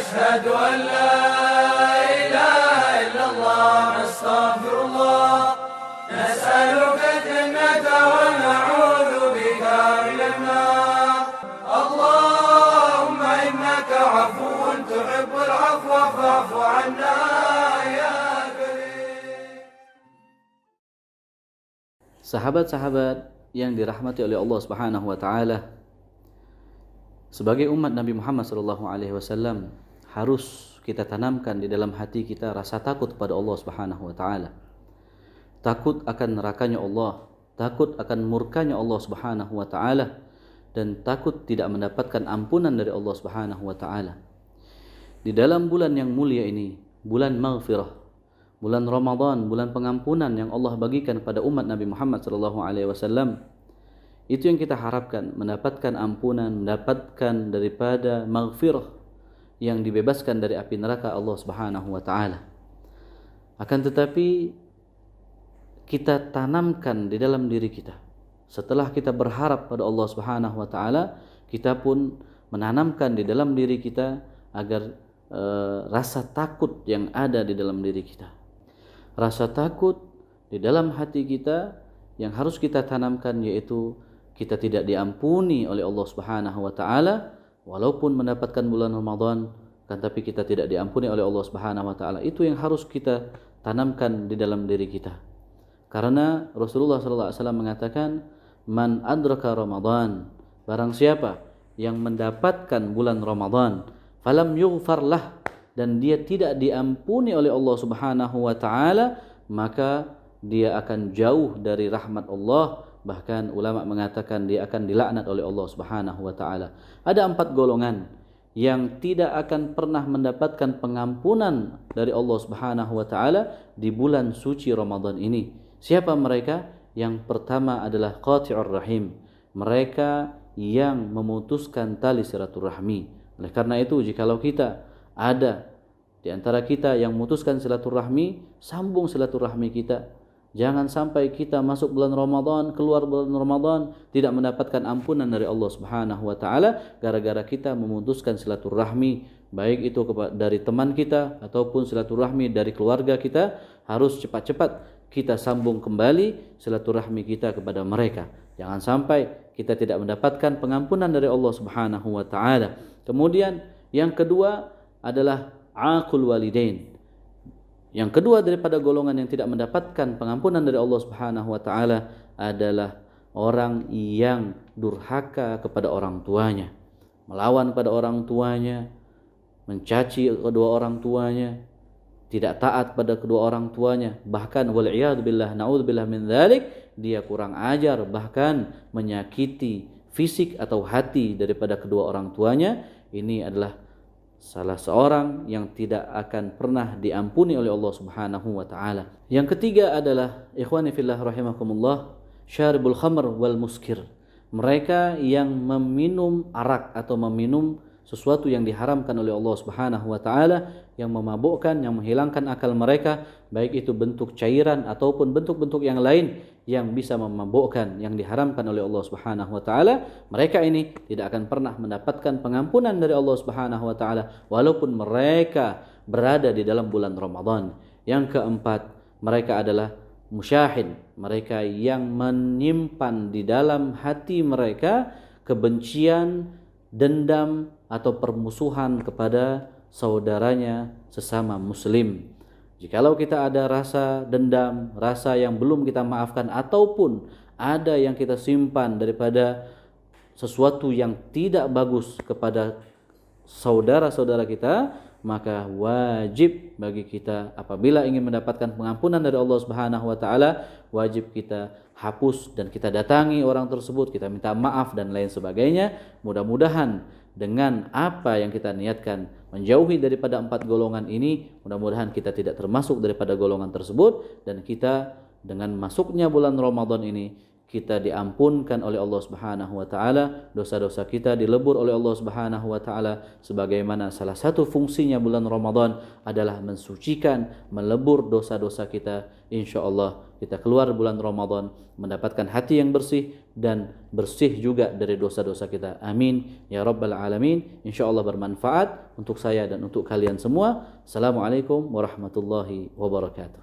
أشهد أن لا إله إلا الله نستغفر الله نسألك الجنة ونعوذ بك من النار اللهم إنك عفو تحب العفو فاعف عنا يا كريم. Sahabat-sahabat yang dirahmati oleh Allah Subhanahu wa taala, sebagai umat Nabi Muhammad SAW harus kita tanamkan di dalam hati kita rasa takut pada Allah Subhanahu wa taala. Takut akan nerakanya Allah, takut akan murkanya Allah Subhanahu wa taala, dan takut tidak mendapatkan ampunan dari Allah Subhanahu wa taala. Di dalam bulan yang mulia ini, bulan maghfirah, bulan Ramadan, bulan pengampunan yang Allah bagikan pada umat Nabi Muhammad SAW, itu yang kita harapkan, mendapatkan ampunan, mendapatkan daripada maghfirah yang dibebaskan dari api neraka Allah Subhanahu wa taala. Akan tetapi kita tanamkan di dalam diri kita. Setelah kita berharap pada Allah Subhanahu wa taala, kita pun menanamkan di dalam diri kita agar rasa takut yang ada di dalam diri kita. Rasa takut di dalam hati kita yang harus kita tanamkan, yaitu kita tidak diampuni oleh Allah Subhanahu wa taala walaupun mendapatkan bulan Ramadan, kan tapi kita tidak diampuni oleh Allah Subhanahu wa taala. Itu yang harus kita tanamkan di dalam diri kita. Karena Rasulullah sallallahu alaihi wasallam mengatakan, "Man adraka Ramadan," barang siapa yang mendapatkan bulan Ramadan, falam yughfar lah, dan dia tidak diampuni oleh Allah Subhanahu wa taala, maka dia akan jauh dari rahmat Allah. Bahkan ulama mengatakan dia akan dilaknat oleh Allah Subhanahu wa taala. Ada 4 golongan yang tidak akan pernah mendapatkan pengampunan dari Allah Subhanahu wa taala di bulan suci Ramadan ini. Siapa mereka? Yang pertama adalah qati'ur rahim, mereka yang memutuskan tali silaturahmi. Oleh karena itu, jikalau kita ada di antara kita yang memutuskan silaturahmi, sambung silaturahmi kita. Jangan sampai kita masuk bulan Ramadan, keluar bulan Ramadan tidak mendapatkan ampunan dari Allah Subhanahu wa taala gara-gara kita memutuskan silaturahmi, baik itu dari teman kita ataupun silaturahmi dari keluarga kita. Harus cepat-cepat kita sambung kembali silaturahmi kita kepada mereka. Jangan sampai kita tidak mendapatkan pengampunan dari Allah Subhanahu wa taala. Kemudian yang kedua adalah aqul walidain. Yang kedua daripada golongan yang tidak mendapatkan pengampunan dari Allah Subhanahu wa taala adalah orang yang durhaka kepada orang tuanya, melawan pada orang tuanya, mencaci kedua orang tuanya, tidak taat pada kedua orang tuanya, bahkan wal iyad billah, naudzubillah min dzalik, dia kurang ajar, bahkan menyakiti fisik atau hati daripada kedua orang tuanya. Ini adalah salah seorang yang tidak akan pernah diampuni oleh Allah Subhanahu wa taala. Yang ketiga adalah ikhwani fillah rahimakumullah, syaribul khamr wal muskir. Mereka yang meminum arak atau meminum sesuatu yang diharamkan oleh Allah Subhanahu wa taala, yang memabukkan, yang menghilangkan akal mereka, baik itu bentuk cairan ataupun bentuk-bentuk yang lain yang bisa memabukkan, yang diharamkan oleh Allah Subhanahu wa taala. Mereka ini tidak akan pernah mendapatkan pengampunan dari Allah Subhanahu wa taala walaupun mereka berada di dalam bulan Ramadan. Yang keempat, mereka adalah musyahin, mereka yang menyimpan di dalam hati mereka kebencian, dendam atau permusuhan kepada saudaranya sesama muslim. Jikalau kita ada rasa dendam, rasa yang belum kita maafkan, ataupun ada yang kita simpan daripada sesuatu yang tidak bagus kepada saudara-saudara kita, maka wajib bagi kita apabila ingin mendapatkan pengampunan dari Allah Subhanahu wa taala, wajib kita hapus dan kita datangi orang tersebut, kita minta maaf dan lain sebagainya. Mudah-mudahan dengan apa yang kita niatkan menjauhi daripada 4 golongan ini, mudah-mudahan kita tidak termasuk daripada golongan tersebut, dan kita dengan masuknya bulan Ramadan ini kita diampunkan oleh Allah Subhanahu wa taala, dosa-dosa kita dilebur oleh Allah Subhanahu wa taala, sebagaimana salah satu fungsinya bulan Ramadan adalah mensucikan, melebur dosa-dosa kita. Insyaallah kita keluar bulan Ramadan mendapatkan hati yang bersih dan bersih juga dari dosa-dosa kita. Amin ya rabbal alamin. Insyaallah bermanfaat untuk saya dan untuk kalian semua. Assalamualaikum warahmatullahi wabarakatuh.